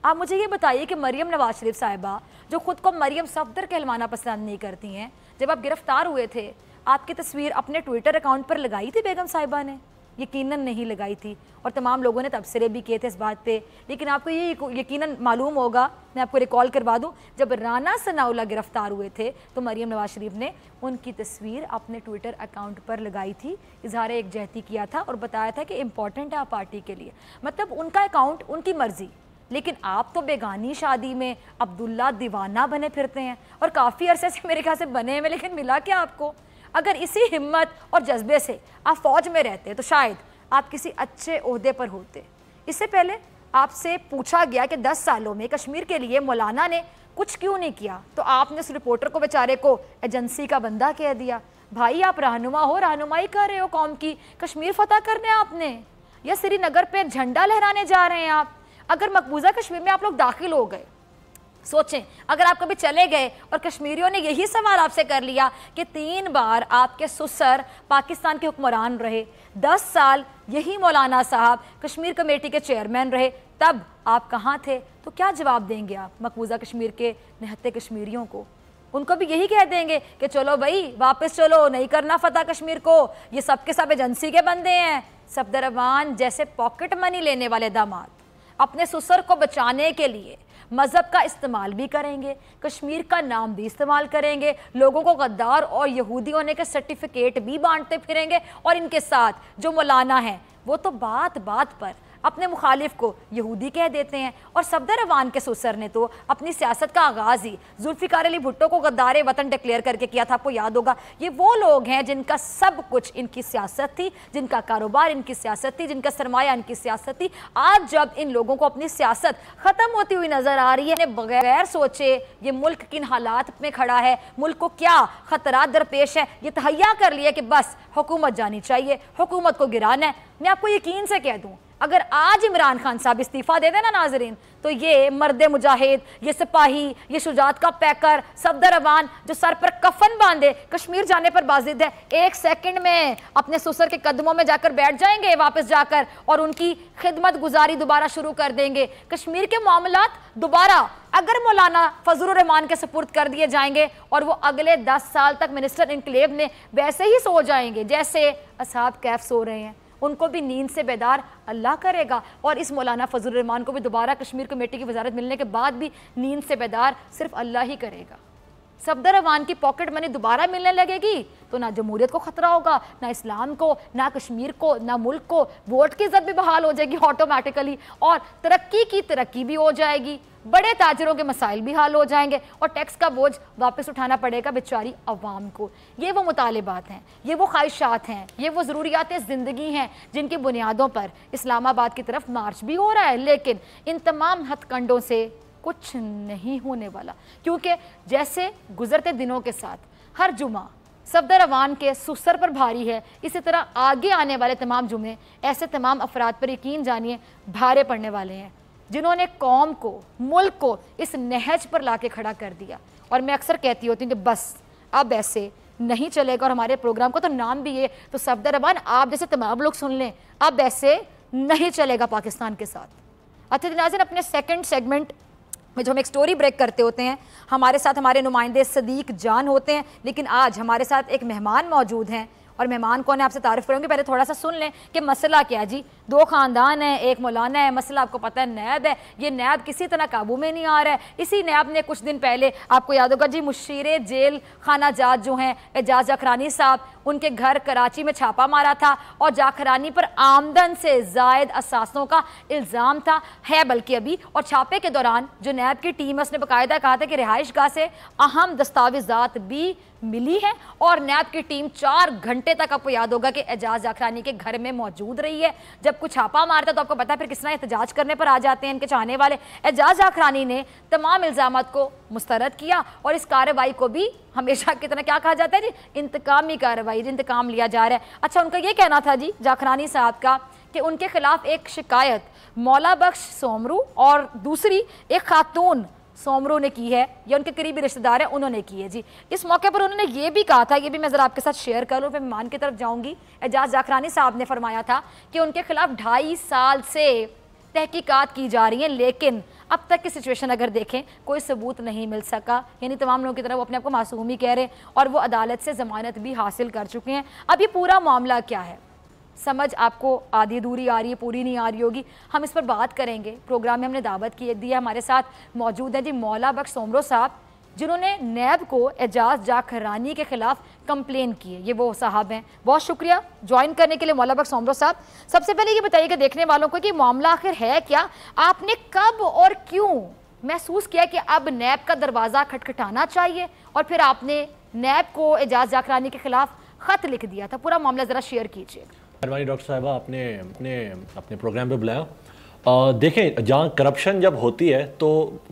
Speaker 2: आप मुझे ये बताइए कि मरियम नवाज शरीफ साहिबा, जो खुद को मरियम सफदर कहलवाना पसंद नहीं करती हैं, जब आप गिरफ्तार हुए थे आपकी तस्वीर अपने ट्विटर अकाउंट पर लगाई थी बेगम साहिबा ने? यकीनन नहीं लगाई थी, और तमाम लोगों ने तबसरे भी किए थे इस बात पे। लेकिन आपको ये यकीनन मालूम होगा, मैं आपको रिकॉल करवा दूं, जब राना सनाउल्लाह गिरफ्तार हुए थे तो मरियम नवाज शरीफ ने उनकी तस्वीर अपने ट्विटर अकाउंट पर लगाई थी, इजहार एकजहती किया था और बताया था कि इम्पॉर्टेंट है आप पार्टी के लिए। मतलब उनका अकाउंट, उनकी मर्जी। लेकिन आप तो बेगानी शादी में अब्दुल्ला दीवाना बने फिरते हैं, और काफ़ी अरसे से मेरे ख्याल से बने हुए, लेकिन मिला क्या आपको? अगर इसी हिम्मत और जज्बे से आप फौज में रहते तो शायद आप किसी अच्छे ओहदे पर होते। इससे पहले आपसे पूछा गया कि 10 सालों में कश्मीर के लिए मौलाना ने कुछ क्यों नहीं किया, तो आपने उस रिपोर्टर को बेचारे को एजेंसी का बंदा कह दिया। भाई आप रहनुमा हो, रहनुमाई कर रहे हो कौम की, कश्मीर फतह करने आपने, या श्रीनगर पे झंडा लहराने जा रहे हैं आप? अगर मकबूजा कश्मीर में आप लोग दाखिल हो गए, सोचें अगर आप कभी चले गए और कश्मीरियों ने यही सवाल आपसे कर लिया कि 3 बार आपके ससुर पाकिस्तान के हुक्मरान रहे, 10 साल यही मौलाना साहब कश्मीर कमेटी के चेयरमैन रहे, तब आप कहाँ थे? तो क्या जवाब देंगे आप मकबूजा कश्मीर के निहत्ते कश्मीरियों को? उनको भी यही कह देंगे कि चलो भाई वापस चलो, नहीं करना फतह कश्मीर को, ये सब के सब एजेंसी के बंदे हैं। सफदर रहमान जैसे पॉकेट मनी लेने वाले दामाद अपने ससुर को बचाने के लिए मजहब का इस्तेमाल भी करेंगे, कश्मीर का नाम भी इस्तेमाल करेंगे, लोगों को गद्दार और यहूदी होने के सर्टिफिकेट भी बांटते फिरेंगे, और इनके साथ जो मौलाना हैं वो तो बात बात पर अपने मुखालिफ को यहूदी कह देते हैं। और सफदर रहमान के ससुर ने तो अपनी सियासत का आगाज़ ही जुल्फ़िकार अली भुट्टो को गद्दारे वतन डिक्लेयर करके किया था, आपको याद होगा। ये वो लोग हैं जिनका सब कुछ इनकी सियासत थी, जिनका कारोबार इनकी सियासत थी, जिनका सरमाया इनकी सियासत थी। आज जब इन लोगों को अपनी सियासत ख़त्म होती हुई नज़र आ रही है, बगैर सोचे ये मुल्क किन हालात में खड़ा है, मुल्क को क्या ख़तरात दरपेश है, ये तहैया कर लिया कि बस हुकूमत जानी चाहिए, हुकूमत को गिराना है। मैं आपको यकीन से कह दूँ, अगर आज इमरान खान साहब इस्तीफा दे देना नाजरीन, तो ये मर्दे मुजाहिद, ये सिपाही, ये शुजात का पैकर सफदर रहमान जो सर पर कफन बांधे कश्मीर जाने पर बाजिद है, 1 सेकंड में अपने ससुर के कदमों में जाकर बैठ जाएंगे वापस जाकर, और उनकी खिदमत गुजारी दोबारा शुरू कर देंगे। कश्मीर के मामलात दोबारा अगर मौलाना फजलुर रहमान के सुपुर्द कर दिए जाएंगे और वो अगले 10 साल तक मिनिस्टर इनकलेब ने वैसे ही सो जाएंगे जैसे असहाब कैफ सो रहे हैं, उनको भी नींद से बेदार अल्लाह करेगा, और इस मौलाना फजलुर रहमान को भी दोबारा कश्मीर कमेटी की वजारत मिलने के बाद भी नींद से बेदार सिर्फ अल्लाह ही करेगा। सफदर रहमान की पॉकेट मनी दोबारा मिलने लगेगी तो ना जमहूरियत को खतरा होगा, ना इस्लाम को, ना कश्मीर को, ना मुल्क को। वोट की इज्जत भी बहाल हो जाएगी ऑटोमेटिकली, और तरक्की की तरक्की भी हो जाएगी, बड़े ताजरों के मसाइल भी हल हो जाएंगे, और टैक्स का बोझ वापस उठाना पड़ेगा बेचारी अवाम को। ये वो मुतालिबात हैं, ये वो ख्वाहिशात हैं, ये वो ज़रूरियात ज़िंदगी हैं जिनकी बुनियादों पर इस्लामाबाद की तरफ मार्च भी हो रहा है। लेकिन इन तमाम हथकंडों से कुछ नहीं होने वाला, क्योंकि जैसे गुजरते दिनों के साथ हर जुमा सफदर रहमान के ससुर पर भारी है, इसी तरह आगे आने वाले तमाम जुमे ऐसे तमाम अफराद पर यकीन जानिए भारे पड़ने वाले हैं जिन्होंने कौम को, मुल्क को इस नहज पर लाके खड़ा कर दिया। और मैं अक्सर कहती होती हूँ कि बस अब ऐसे नहीं चलेगा, और हमारे प्रोग्राम का तो नाम भी ये, तो सफदर रहमान आप जैसे तमाम लोग सुन लें, अब ऐसे नहीं चलेगा पाकिस्तान के साथ। अच्छा नाज़रीन, अपने सेकंड सेगमेंट में जो हम एक स्टोरी ब्रेक करते होते हैं, हमारे साथ हमारे नुमाइंदे सदीक जान होते हैं, लेकिन आज हमारे साथ एक मेहमान मौजूद हैं और मेहमान कौन है आपसे तारीफ करूंगी, पहले थोड़ा सा सुन लें कि मसला क्या है जी। 2 खानदान है, एक मौलाना है, मसला आपको पता है नैब है। ये नैब किसी तरह काबू में नहीं आ रहा है। इसी नैब ने कुछ दिन पहले आपको याद होगा जी, मुशीर जेल खाना जात जो हैं एजाज जाखरानी साहब, उनके घर कराची में छापा मारा था और जाखरानी पर आमदन से जायद असासों का इल्ज़ाम था है बल्कि अभी। और छापे के दौरान जो नैब की टीम है उसने बाकायदा कहा था कि रिहाइश गाह से अहम दस्तावेजात भी मिली है और नैब की टीम 4 घंटे तक, आपको याद होगा कि एजाज जाखरानी के घर में मौजूद रही है। जब कुछ छापा मारता तो आपको पता है फिर किस तरह एहतजाज करने पर आ जाते हैं इनके चाहने वाले। एजाज जाखरानी ने तमाम इल्जामात को मुस्तरद किया और इस कार्रवाई को भी हमेशा की तरह क्या कहा जाता है जी, इंतकामी कार्रवाई, इंतकाम लिया जा रहा है। अच्छा, उनका ये कहना था जी जाखरानी साहब का कि उनके खिलाफ एक शिकायत मौला बख्श सोमरू और दूसरी एक खातून सोमरू ने की है, या उनके करीबी रिश्तेदार हैं उन्होंने की है जी। इस मौके पर उन्होंने ये भी कहा था, ये भी मैं ज़रा आपके साथ शेयर करूँ, फिर मेहमान की तरफ जाऊँगी। एजाज जाखरानी साहब ने फरमाया था कि उनके खिलाफ 2.5 साल से तहकीकात की जा रही हैं, लेकिन अब तक की सिचुएशन अगर देखें कोई सबूत नहीं मिल सका। यानी तमाम लोगों की तरह वो अपने आप को मासूम ही कह रहे हैं और वो अदालत से ज़मानत भी हासिल कर चुके हैं। अब ये पूरा मामला क्या है, समझ आपको आधी अधूरी आ रही है, पूरी नहीं आ रही होगी, हम इस पर बात करेंगे। प्रोग्राम में हमने दावत की दी है, हमारे साथ मौजूद हैं जी मौला बख्श सोमरो साहब, जिन्होंने नैब को एजाज जाखरानी के खिलाफ कंप्लेन की है। ये वो साहब हैं। बहुत शुक्रिया ज्वाइन करने के लिए मौला बख्श सोमरो साहब। सबसे पहले ये बताइएगा देखने वालों को कि मामला आखिर है क्या, आपने कब और क्यों महसूस किया कि अब नैब का दरवाज़ा खटखटाना चाहिए और फिर आपने नैब को एजाज जाखरानी के खिलाफ ख़त लिख दिया था? पूरा मामला ज़रा शेयर कीजिए।
Speaker 3: मेहरबानी डॉक्टर साहिबा, आपने अपने प्रोग्राम पे बुलाया। देखें, जहाँ करप्शन जब होती है तो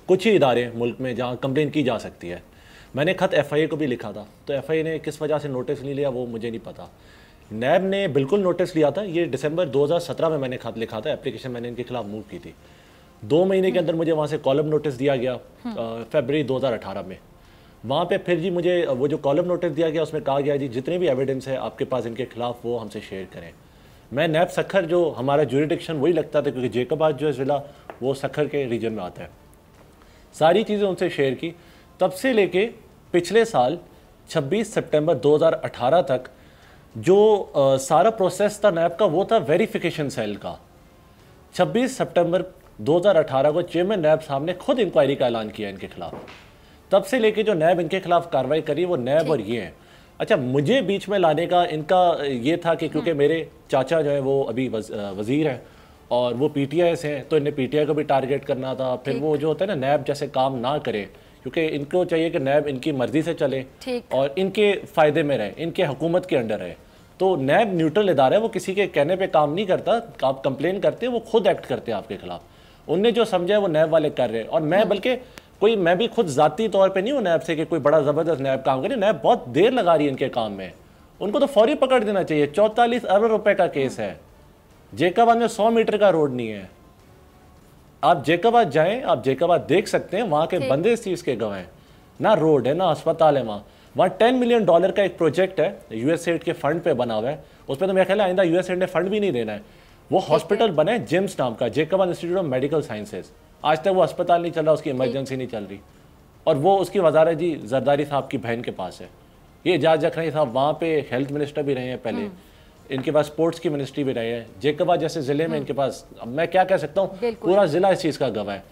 Speaker 3: कुछ ही इदारे मुल्क में जहाँ कंप्लेन की जा सकती है। मैंने ख़त FIA को भी लिखा था, तो FIA ने किस वजह से नोटिस नहीं लिया वो मुझे नहीं पता। नैब ने बिल्कुल नोटिस लिया था। ये दिसंबर 2017 में मैंने खत लिखा था, एप्लीकेशन मैंने इनके खिलाफ मूव की थी। 2 महीने के अंदर मुझे वहाँ से कॉलम नोटिस दिया गया फरवरी 2018 में। वहाँ पे फिर जी मुझे वो जो कॉलम नोटिस दिया गया उसमें कहा गया जी जितने भी एविडेंस है आपके पास इनके खिलाफ वो हमसे शेयर करें। मैं नैब सखर जो हमारा ज्यूरिडिक्शन वही लगता था, क्योंकि जैकबाद जो है ज़िला वो सखर के रीजन में आता है। सारी चीज़ें उनसे शेयर की। तब से लेके पिछले साल 26 सितंबर 2018 तक जो सारा प्रोसेस था नैब का वो था वेरिफिकेशन सेल का। 26 सितंबर 2018 को चेयरमैन नैब साहब ने खुद इंक्वायरी का ऐलान किया इनके खिलाफ। तब से लेके जो नैब इनके खिलाफ कार्रवाई करी वो नैब और ये हैं। अच्छा, मुझे बीच में लाने का इनका ये था कि क्योंकि मेरे चाचा जो है वो अभी वज़ीर हैं और वो PTI से हैं, तो इन्हें PTI को भी टारगेट करना था। फिर वो जो होता है ना, नैब जैसे काम ना करे, क्योंकि इनको चाहिए कि नैब इनकी मर्जी से चले और इनके फ़ायदे में रहे, इनके हुकूमत के अंडर रहे। तो नैब न्यूट्रल इदारा है, वो किसी के कहने पे काम नहीं करता। आप कंप्लेन करते हैं वो खुद एक्ट करते हैं आपके खिलाफ। उनने जो समझा है वो नैब वाले कर रहे हैं। और मैं बल्कि मैं भी खुद ज़ाती तौर पे नहीं हूँ नैब से कि कोई बड़ा ज़बरदस्त नैब काम करे। नैब बहुत देर लगा रही है इनके काम में, उनको तो फौरी पकड़ देना चाहिए। 44 अरब रुपए का केस है। जैकबाद में 100 मीटर का रोड नहीं है। आप जैकबाद जाएं, आप जैकबाद देख सकते हैं, वहाँ के बंदे इस चीज़ के गवाह हैं। ना रोड है ना अस्पताल है वहाँ। $10 मिलियन का एक प्रोजेक्ट है, USAID के फंड पे बना हुआ है। उसमें तो मेरा ख्याल है आइंदा USAID ने फंड भी नहीं देना है। वो हॉस्पिटल बना है जिम्स नाम का, जैकबाद इंस्टीट्यूट ऑफ मेडिकल साइंसेज। आज तक वो अस्पताल नहीं चल रहा, उसकी इमरजेंसी नहीं चल रही और वो उसकी वजारत जी जरदारी साहब की बहन के पास है। ये एजाज जाखरानी साहब वहाँ पे हेल्थ मिनिस्टर भी रहे हैं पहले, इनके पास स्पोर्ट्स की मिनिस्ट्री भी रही है। जैकबाद जैसे ज़िले में इनके पास, अब मैं क्या कह सकता हूँ, पूरा ज़िला इस चीज़ का गवाह है।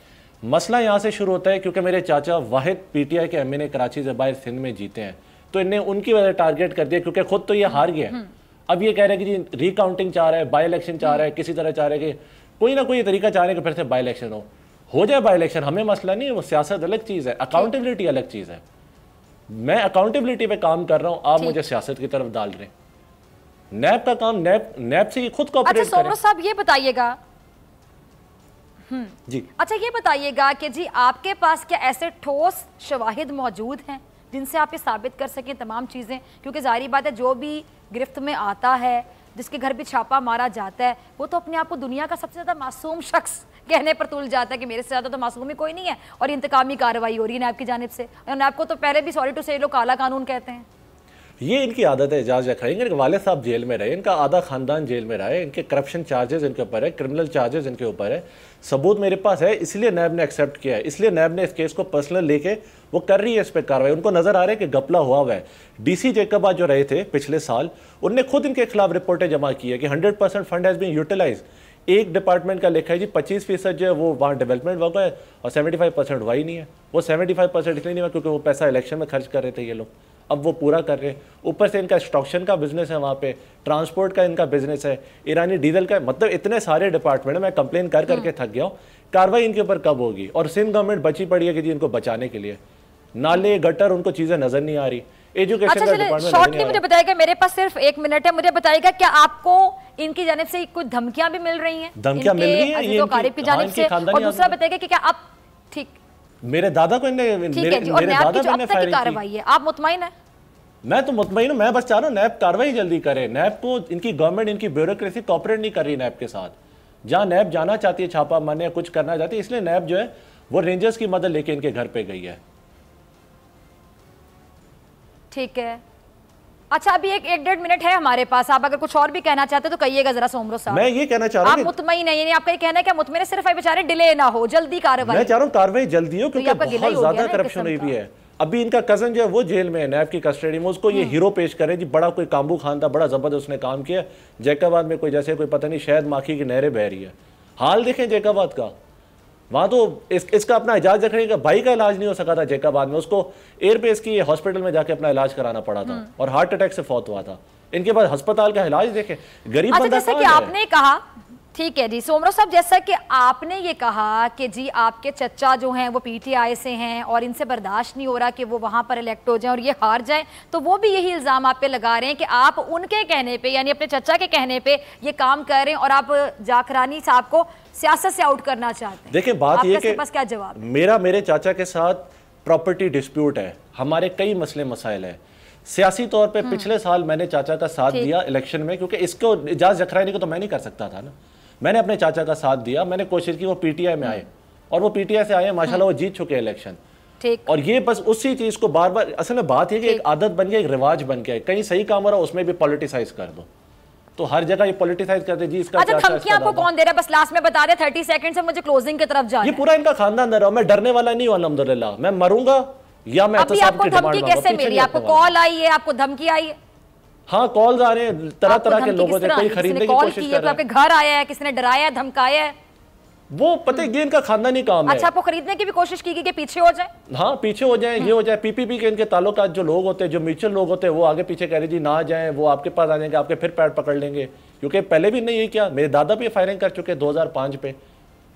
Speaker 3: मसला यहाँ से शुरू होता है क्योंकि मेरे चाचा वाहिद PTI के MNA कराची से बाहर सिंध में जीते हैं, तो इन्हें उनकी वजह टारगेट कर दिया क्योंकि खुद तो ये हार गया। अब ये कह रहे हैं कि जी रिकाउंटिंग चाह रहा है, बाई इलेक्शन चाह रहा है, किसी तरह चाह रहे हैं कि कोई ना कोई तरीका चाह रहे हैं कि फिर से बाई इलेक्शन हो जाए। बाई इलेक्शन हमें मसला नहीं है, वो सियासत अलग चीज़ है, अकाउंटेबिलिटी अलग चीज़ है। मैं अकाउंटेबिलिटी पे काम कर रहा हूँ, आप मुझे सियासत की तरफ डाल रहे हैं। नैब का काम नैब से खुद को
Speaker 2: अच्छा सोमरो साहब ये बताइएगा
Speaker 3: जी,
Speaker 2: अच्छा ये बताइएगा कि जी आपके पास क्या ऐसे ठोस शवाहिद मौजूद हैं जिनसे आप ये साबित कर सकें तमाम चीज़ें? क्योंकि जाहिर बात है जो भी गिरफ्त में आता है, जिसके घर भी छापा मारा जाता है, वो तो अपने आप को दुनिया का सबसे ज़्यादा मासूम शख्स कहने पर तुल जाता है कि मेरे से ज़्यादा तो मासूम ही कोई नहीं है और इंतकामी कार्रवाई हो रही है नैब की जानिब से। और नैब को तो पहले भी सॉरी टू से लोग काला कानून कहते हैं।
Speaker 3: ये इनकी आदत है एजाज अखराई। इनके वालिद साहब जेल में रहे, इनका आधा खानदान जेल में रहा है, इनके करप्शन चार्जेस इनके ऊपर है, क्रिमिनल चार्जेस इनके ऊपर है। सबूत मेरे पास है, इसलिए नैब ने एक्सेप्ट किया है, इसलिए नैब ने इस केस को पर्सनल लेके वो कर रही है इस पर कार्रवाई। उनको नजर आ रहा है कि घपला हुआ है। डीसी जैकबाद जो रहे थे पिछले साल, उनने खुद इनके खिलाफ रिपोर्टें जमा की है कि 100% फंड हैज बीन यूटिलाइज। एक डिपार्टमेंट का लिखा है जी 25% जो है वो वहाँ डेवलपमेंट वर्क है और 75% हुआ ही नहीं है। वो 75% इसलिए नहीं हुआ क्योंकि वो पैसा इलेक्शन में खर्च कर रहे थे ये लोग, अब वो पूरा कर रहे हैं। ऊपर से इनका एक्सट्रॉक्शन का बिजनेस है, वहाँ पे ट्रांसपोर्ट का इनका बिजनेस है, ईरानी डीजल का, मतलब इतने सारे डिपार्टमेंट है। मैं कंप्लेन कर करके थक गया हूँ। कार्रवाई इनके ऊपर कब होगी? और सिंध गवर्नमेंट बची पड़ी है कि जी इनको बचाने के लिए नाले गटर उनको चीजें नजर नहीं आ रही। एजुकेशन का डिपार्टमेंट
Speaker 2: शॉर्टली मुझे बताइएगा, मेरे पास सिर्फ 1 मिनट है, मुझे बताइएगा क्या आपको इनकी जानिब से कुछ धमकियां भी मिल रही हैं?
Speaker 3: धमकियां मिल रही हैं ये
Speaker 2: की जानिब से, और दूसरा बताइएगा कि क्या आप ठीक
Speaker 3: मेरे दादा को मेरे दादा को फायरिंग
Speaker 2: कार्रवाई है, आप मुतमईन है?
Speaker 3: मैं तो मुतमईन हूं। मैं बस चाह रहा हूं नैब कार्रवाई जल्दी करे। नैब को इनकी गवर्नमेंट, इनकी ब्यूरोक्रेसी कोऑपरेट नहीं कर रही नैब के साथ। जहां नैब जाना चाहती है छापा मारने या कुछ करना चाहती है, इसलिए नैब जो है वो रेंजर्स की मदद लेके इनके घर पे गई है।
Speaker 2: ठीक है, अच्छा अभी 1-1.5 मिनट है हमारे पास, आप अगर कुछ और भी कहना चाहते तो कहिएगा जरा सोमरो साहब।
Speaker 3: मैं ये कहना चाह रहा हूं
Speaker 2: आप मुतमईन है, यानी आपका ये कहना है कि मुतमईन सिर्फ बेचारे डिले ना हो, जल्दी कार्रवाई।
Speaker 3: मैं चाह रहा हूं कार्रवाई जल्दी हो क्योंकि बहुत ज्यादा करप्शन हुई भी है। अभी इनका कजन जो है वो जेल में है, नैब की कस्टडी में। उसको ये हीरो पेश करे जी, बड़ा कोई काबू खान था, बड़ा जबरदस्त उसने काम किया। जैकाबाद में कोई जैसे कोई पता नहीं शायद माखी की नहरें बह रही है। हाल देखें जैकाबाद का, वहां तो इसका अपना एजाज रखने का भाई का इलाज नहीं हो सका था जैकाबाद में। उसको एयरबेस की हॉस्पिटल में जाके अपना इलाज कराना पड़ा था और हार्ट अटैक से फौत हुआ था। इनके पास अस्पताल का इलाज देखें, गरीब बंदा
Speaker 2: जैसे कि आपने कहा, ठीक है जी सोमरो साहब, जैसा कि आपने ये कहा कि जी आपके चचा जो हैं वो पीटीआई से हैं और इनसे बर्दाश्त नहीं हो रहा कि वो वहां पर इलेक्ट हो जाएं और ये हार जाएं, तो वो भी यही इल्जाम आप पे लगा रहे हैं कि आप उनके कहने पे, यानी अपने चचा के कहने पे ये काम कर रहे हैं और आप जाखरानी साहब को सियासत से आउट करना चाहते हैं।
Speaker 3: देखिए बात ये कि
Speaker 2: क्या जवाब?
Speaker 3: मेरे चाचा के साथ प्रॉपर्टी डिस्प्यूट है, हमारे कई मसले मसाइल है। सियासी तौर पे पिछले साल मैंने चाचा का साथ दिया इलेक्शन में, क्योंकि इसको एजाज जखरानी को तो मैं नहीं कर सकता था ना। मैंने अपने चाचा का साथ दिया, मैंने कोशिश की वो पीटीआई में आए और वो पीटीआई से आए, माशाल्लाह वो जीत चुके इलेक्शन। और ये बस उसी चीज को बार बार, असल में बात है कि एक आदत बन गया, एक रिवाज बन गया है। कहीं सही काम हो रहा उसमें भी पॉलिटिसाइज कर दो, तो हर जगह ये पॉलिटिसाइज करते जी इसका।
Speaker 2: अच्छा धमकियां आपको कौन दे रहा है? बस लास्ट में बता दे, 30 सेकंड से मुझे क्लोजिंग की तरफ जाना है।
Speaker 3: ये पूरा इनका खानदान दे रहा हूं, मैं डरने वाला नहीं हूं अल्हम्दुलिल्लाह। मैं मरूंगा या मैं
Speaker 2: अभी आपको धमकी कैसे मिली? आपको कॉल आई है, आपको धमकी आई है?
Speaker 3: हाँ कॉल्स आ रहे हैं तरह तरह के लोगों से, कोई खरीदने की कोशिश कर रहा है,
Speaker 2: आपके घर आया है, किसी ने डराया है, धमकाया है?
Speaker 3: वो पता है इनका खानदानी काम है।
Speaker 2: अच्छा आपको खरीदने की भी कोशिश की कि पीछे हो जाए?
Speaker 3: हाँ पीछे हो जाए, ये हो जाए। पीपीपी के इनके ताल्लुकात जो लोग होते हैं, जो म्यूचुअल लोग होते हैं, वो आगे पीछे कह रहे जी ना जाएं, वो आपके पास आ जाएंगे, आपके फिर पैर पकड़ लेंगे। क्योंकि पहले भी नहीं यही किया, मेरे दादा भी फायरिंग कर चुके 2005 पे।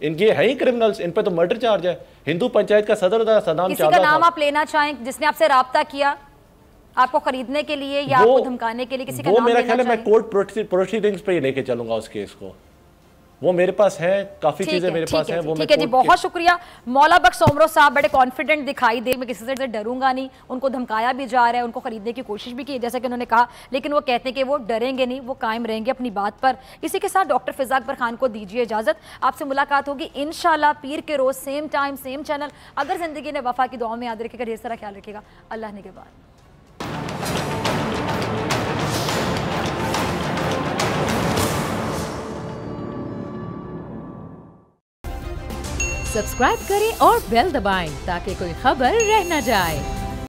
Speaker 3: इनके है ही क्रिमिनल्स, इन पे तो मर्डर चार्ज है। हिंदू पंचायत का सदर था सदाम
Speaker 2: चावला। किसी का नाम आप लेना चाहें जिसने आपसे राब्ता किया आपको खरीदने के लिए या आपको धमकाने के लिए? किसी का नाम
Speaker 3: मेरा ख्याल है मैं कोर्ट प्रोसीडिंग्स पे ही लेके चलूंगा उस केस को। वो मेरे पास है, काफी चीजें मेरे पास हैं। वो
Speaker 2: ठीक है जी, बहुत शुक्रिया मौला बख्श सोमरो साहब, बड़े कॉन्फिडेंट दिखाई दे, मैं किसी से डरूंगा नहीं। उनको धमकाया भी जा रहा है, उनको खरीदने की कोशिश भी की जैसा कि उन्होंने कहा, लेकिन वो कहते हैं कि वो डरेंगे नहीं, वो कायम रहेंगे अपनी बात पर। इसी के साथ डॉक्टर फिजा अकबर खान को दीजिए इजाजत, आपसे मुलाकात होगी इंशाल्लाह पीर के रोज, सेम टाइम सेम चैनल। अगर जिंदगी ने वफा की दुआ में याद रखेगा, ढेर सारा ख्याल रखेगा। अल्लाह ने के बाद
Speaker 1: सब्सक्राइब करें और बेल दबाएं ताकि कोई खबर रह न जाए।